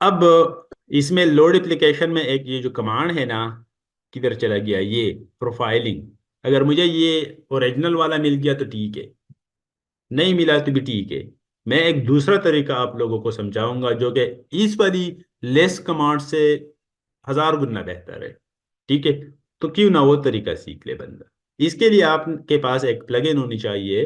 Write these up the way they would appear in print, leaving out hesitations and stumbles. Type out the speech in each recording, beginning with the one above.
अब इसमें load application में एक ये जो कमांड है ना, किधर चला गया ये प्रोफाइलिंग। अगर मुझे ये ओरिजिनल वाला मिल गया तो ठीक है, नहीं मिला तो भी ठीक है। मैं एक दूसरा तरीका आप लोगों को समझाऊंगा जो कि इस वाली लेस कमांड से 1000 गुना बेहतर है। ठीक है, तो क्यों ना वो तरीका सीख ले बंदा। इसके लिए आपके पास एक प्लगइन होनी चाहिए।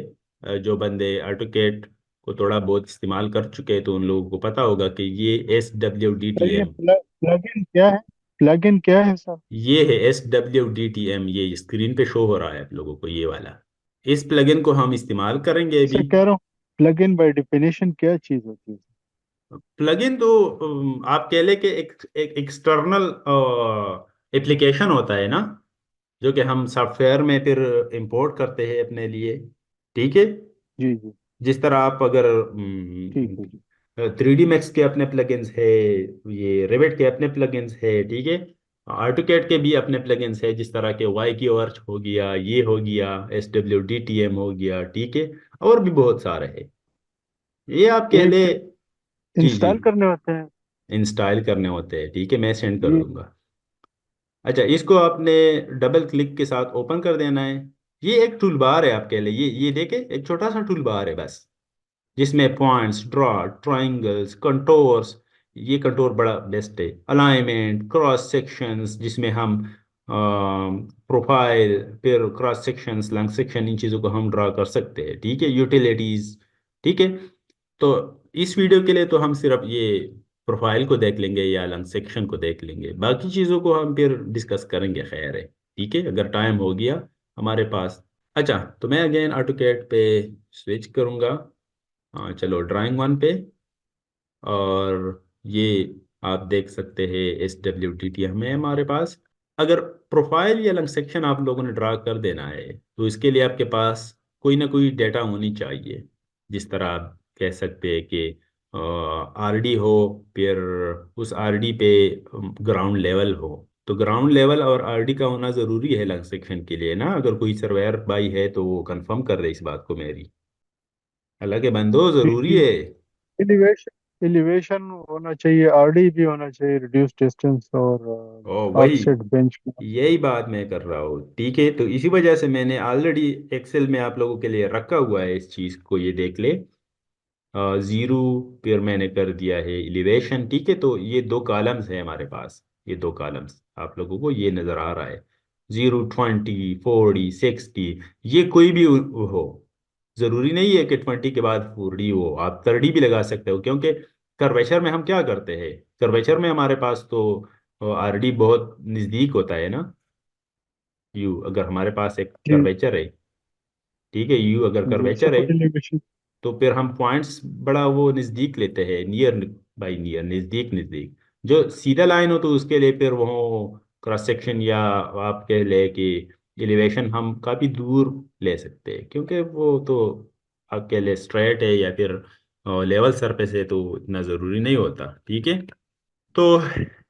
जो बंदे ऑटोकेट को थोड़ा बहुत इस्तेमाल कर चुके हैं तो उन लोगों को पता होगा कि ये ये SWDTM। प्लगइन क्या है? प्लगइन क्या है सर? ये है SWDTM, ये स्क्रीन पे शो हो रहा है आप लोगों को ये वाला। इस प्लगइन को हम इस्तेमाल करेंगे इससे अभी। कह रहा हूँ, प्लगइन बाय डेफिनेशन क्या चीज होती है? प्लगइन तो आप कह ले कि एक एक्सटर्नल एप्लीकेशन होता है ना, जो कि हम सॉफ्टवेयर में फिर इंपोर्ट करते हैं अपने लिए। ठीक है, जी जी। जिस तरह आप अगर ठीक है जी। 3D मैक्स के अपने प्लगइन्स है, ये रेविट के अपने प्लगइन्स है, ठीक है, AutoCAD के भी अपने प्लगइन्स है, जिस तरह के वाई की अर्च हो गया, ये हो गया, SWDTM हो गया, ठीक है, और भी बहुत सारे है। ये आप कह ये ले। जी जी, इंस्टॉल करने होते हैं? इंस्टॉल करने होते हैं, ठीक है, मैं सेंड कर ये दूंगा। अच्छा, इसको आपने डबल क्लिक के साथ ओपन कर देना है। ये एक टूल बार है आपके लिए, ये देखे एक छोटा सा टूल बार है बस, जिसमें पॉइंट्स, ड्रॉ, ट्राइंगल्स, कंटोर्स। ये कंटोर बड़ा बेस्ट है। अलाइनमेंट, क्रॉस सेक्शंस, जिसमें हम प्रोफाइल, फिर क्रॉस सेक्शंस, लंग सेक्शन, इन चीज़ों को हम ड्रा कर सकते हैं। ठीक है, यूटिलिटीज। ठीक है, तो इस वीडियो के लिए तो हम सिर्फ ये प्रोफाइल को देख लेंगे या लंग सेक्शन को देख लेंगे, बाकी चीज़ों को हम फिर डिस्कस करेंगे, खैर है। ठीक है, अगर टाइम हो गया हमारे पास। अच्छा, तो मैं अगेन ऑटोकैड पे स्विच करूँगा। हाँ चलो, ड्राइंग 1 पे। और ये आप देख सकते हैं SWTT हमें हमारे पास। अगर प्रोफाइल या लंग सेक्शन आप लोगों ने ड्रा कर देना है तो इसके लिए आपके पास कोई ना कोई डेटा होनी चाहिए। जिस तरह आप कह सकते हैं कि RD हो, फिर उस RD पे ग्राउंड लेवल हो। तो ग्राउंड लेवल और RD का होना ज़रूरी है लंग सेक्शन के लिए ना। अगर कोई सर्वेयर भाई है तो वो कंफर्म कर दे इस बात को मेरी। हालांकि बंदो ज़रूरी है। एलिवेशन एलिवेशन होना चाहिए, आरडी भी होना चाहिए, रिड्यूस डिस्टेंस और ओ वही, ऑफसेट बेंच। यही बात मैं कर रहा हूँ। ठीक है, तो इसी वजह से मैंने ऑलरेडी एक्सेल में आप लोगों के लिए रखा हुआ है इस चीज़ को, ये देख ले। जीरो, फिर मैंने कर दिया है एलिवेशन। ठीक है, तो ये दो कॉलम्स है हमारे पास। ये दो कॉलम्स आप लोगों को ये नज़र आ रहा है, 0, 20, 40, 60। ये कोई भी हो, ज़रूरी नहीं है कि 20 के बाद 40 हो, आप 30 भी लगा सकते हो, क्योंकि कर्वेचर में हम क्या करते हैं, कर्वेचर में हमारे पास तो RD बहुत नज़दीक होता है ना। यू अगर हमारे पास एक जी। कर्वेचर है, ठीक है, यू अगर जी, कर्वेचर है सपोर्ट एलिवेशन। तो फिर हम पॉइंट्स बड़ा वो नज़दीक लेते हैं, नियर बाई नियर, नज़दीक नज़दीक। जो सीधा लाइन हो तो उसके लिए फिर वो क्रॉस सेक्शन या आप कह ले कि एलिवेशन हम काफ़ी दूर ले सकते हैं, क्योंकि वो तो आप कह ले स्ट्रेट है या फिर लेवल सरफेस है तो इतना ज़रूरी नहीं होता। ठीक है, तो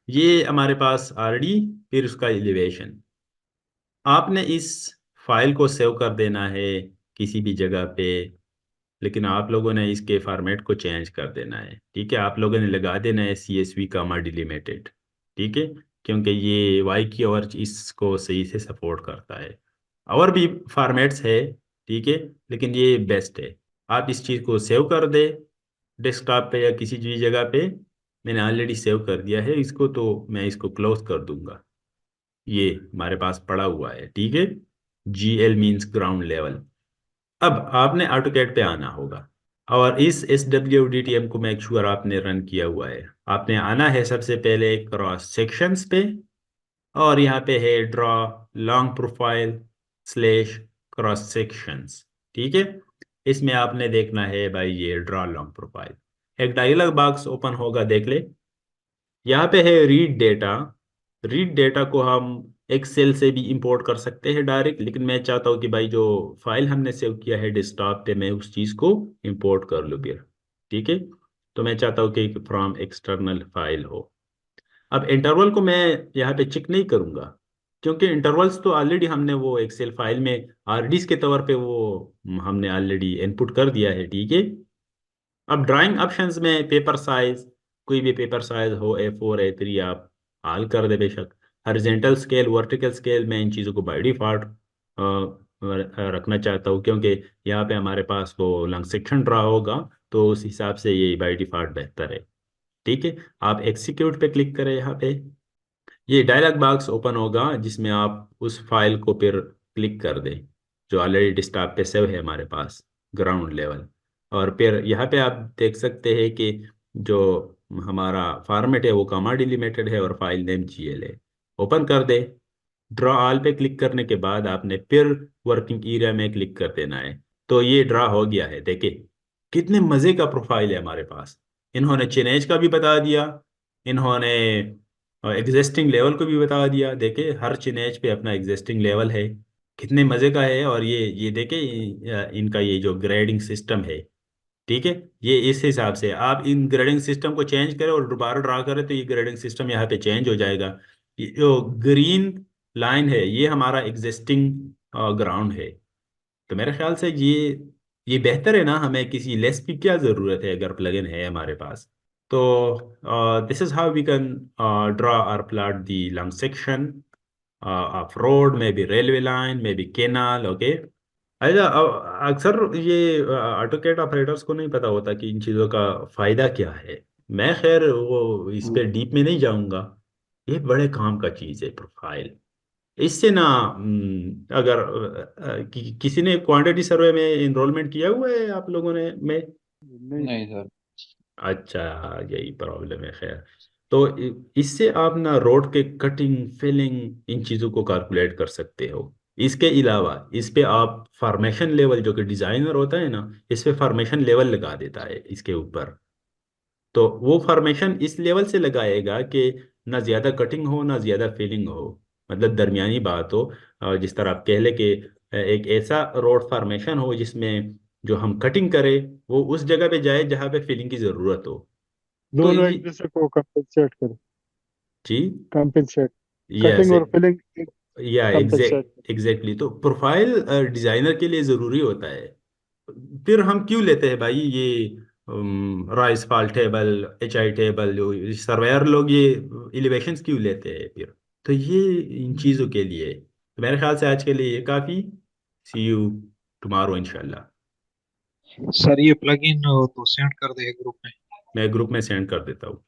ये हमारे पास RD, फिर उसका एलिवेशन। आपने इस फाइल को सेव कर देना है किसी भी जगह पे, लेकिन आप लोगों ने इसके फॉर्मेट को चेंज कर देना है। ठीक है, आप लोगों ने लगा देना है CSV कामा डिलिमिटेड। ठीक है, क्योंकि ये वाई की और इसको सही से सपोर्ट करता है। और भी फॉर्मेट्स है, ठीक है, लेकिन ये बेस्ट है। आप इस चीज़ को सेव कर दे डेस्कटॉप पे या किसी भी जगह पे। मैंने ऑलरेडी सेव कर दिया है इसको, तो मैं इसको क्लोज कर दूंगा। ये हमारे पास पड़ा हुआ है। ठीक है, GL मीन्स ग्राउंड लेवल। अब आपने ऑटोकैड पे आना होगा और इस SWDTM को मेक श्योर आपने रन किया हुआ है। आपने आना है सबसे पहले क्रॉस सेक्शंस पे, और यहाँ पे है draw long profile slash cross sections. ठीक है, इसमें आपने देखना है भाई ये ड्रॉ लॉन्ग प्रोफाइल। एक डायलॉग बॉक्स ओपन होगा, देख ले। यहाँ पे है रीड डेटा। रीड डेटा को हम एक्सेल से भी इंपोर्ट कर सकते हैं डायरेक्ट, लेकिन मैं चाहता हूँ कि भाई जो फाइल हमने सेव किया है डेस्कटॉप पे मैं उस चीज़ को इंपोर्ट कर लूँ फिर। ठीक है, तो मैं चाहता हूँ कि फ्रॉम एक्सटर्नल फाइल हो। अब इंटरवल को मैं यहाँ पे चेक नहीं करूँगा, क्योंकि इंटरवल्स तो ऑलरेडी हमने वो एक्सेल फाइल में RDs के तौर पे वो हमने ऑलरेडी इनपुट कर दिया है। ठीक है, अब ड्राइंग ऑप्शंस में पेपर साइज, कोई भी पेपर साइज हो, A4 A3, आप हाल कर दे बेशक। हॉरिजॉन्टल स्केल, वर्टिकल स्केल, मैं इन चीज़ों को बाय डिफॉल्ट रखना चाहता हूँ, क्योंकि यहाँ पे हमारे पास वो लॉन्ग सेक्शन ड्रा होगा, तो उस हिसाब से ये बाय डिफॉल्ट बेहतर है। ठीक है, आप एक्सिक्यूट पे क्लिक करें यहाँ पे। ये डायलॉग बॉक्स ओपन होगा जिसमें आप उस फाइल को फिर क्लिक कर दें जो ऑलरेडी डेस्कटॉप पे सेव है हमारे पास, ग्राउंड लेवल। और फिर यहाँ पे आप देख सकते हैं कि जो हमारा फॉर्मेट है वो कॉमा डिलिमिटेड है और फाइल नेम GL है। ओपन कर दे। ड्रा ऑल पे क्लिक करने के बाद आपने फिर वर्किंग एरिया में क्लिक कर देना है। तो ये ड्रा हो गया है, देखिए कितने मज़े का प्रोफाइल है हमारे पास। इन्होंने चेनेज का भी बता दिया, इन्होंने एग्जिस्टिंग लेवल को भी बता दिया। देखिए हर चिनेज पे अपना एग्जिस्टिंग लेवल है, कितने मज़े का है। और ये देखिए इनका ये जो ग्रेडिंग सिस्टम है, ठीक है, ये इस हिसाब से आप इन ग्रेडिंग सिस्टम को चेंज करें और दोबारा ड्रा करें तो ये ग्रेडिंग सिस्टम यहाँ पे चेंज हो जाएगा। ये जो ग्रीन लाइन है ये हमारा एग्जिस्टिंग ग्राउंड है। तो मेरे ख्याल से ये बेहतर है ना, हमें किसी लेस की क्या ज़रूरत है अगर प्लगइन है हमारे पास। तो this is how we can draw और plot the long section of road, maybe railway line, maybe canal. Okay. अच्छा, अक्सर ये ऑटोकैड ऑपरेटर्स को नहीं पता होता कि इन चीज़ों का फ़ायदा क्या है। मैं खैर वो इस पे डीप में नहीं जाऊंगा। ये बड़े काम का चीज़ है प्रोफाइल। इससे ना अगर किसी ने क्वांटिटी सर्वे में इनरोलमेंट किया हुआ है आप लोगों ने में। नहीं। नहीं सर। अच्छा, यही प्रॉब्लम है खैर। तो इससे आप ना रोड के कटिंग, फिलिंग, इन चीज़ों को कैलकुलेट कर सकते हो। इसके अलावा इस पे आप फार्मेशन लेवल, जो कि डिज़ाइनर होता है ना, इस पे फार्मेशन लेवल लगा देता है इसके ऊपर। तो वो फॉर्मेशन इस लेवल से लगाएगा कि ना ज़्यादा कटिंग हो ना ज़्यादा फिलिंग हो, मतलब दरमियानी बात हो। जिस तरह आप कह ले कि एक ऐसा रोड फॉर्मेशन हो जिसमें जो हम कटिंग करें वो उस जगह पे जाए जहाँ पे फिलिंग की ज़रूरत हो। तो दोनों ये एक दूसरे को कंपेंसेट करें। जी, कंपेंसेट। यस, कटिंग और फिलिंग या कंपेंसेट। एग्जैक्टली। तो प्रोफाइल डिजाइनर के लिए ज़रूरी होता है। फिर हम क्यों लेते हैं भाई ये rice fall table, HI table, जो सर्वेयर लोग ये एलिवेशंस क्यों लेते हैं फिर। तो ये इन चीज़ों के लिए। तो मेरे ख्याल से आज के लिए ये काफ़ी। सी यू टुमारो इंशाल्लाह। सर ये प्लगइन तो सेंड कर दे ग्रुप में। मैं ग्रुप में सेंड कर देता हूँ।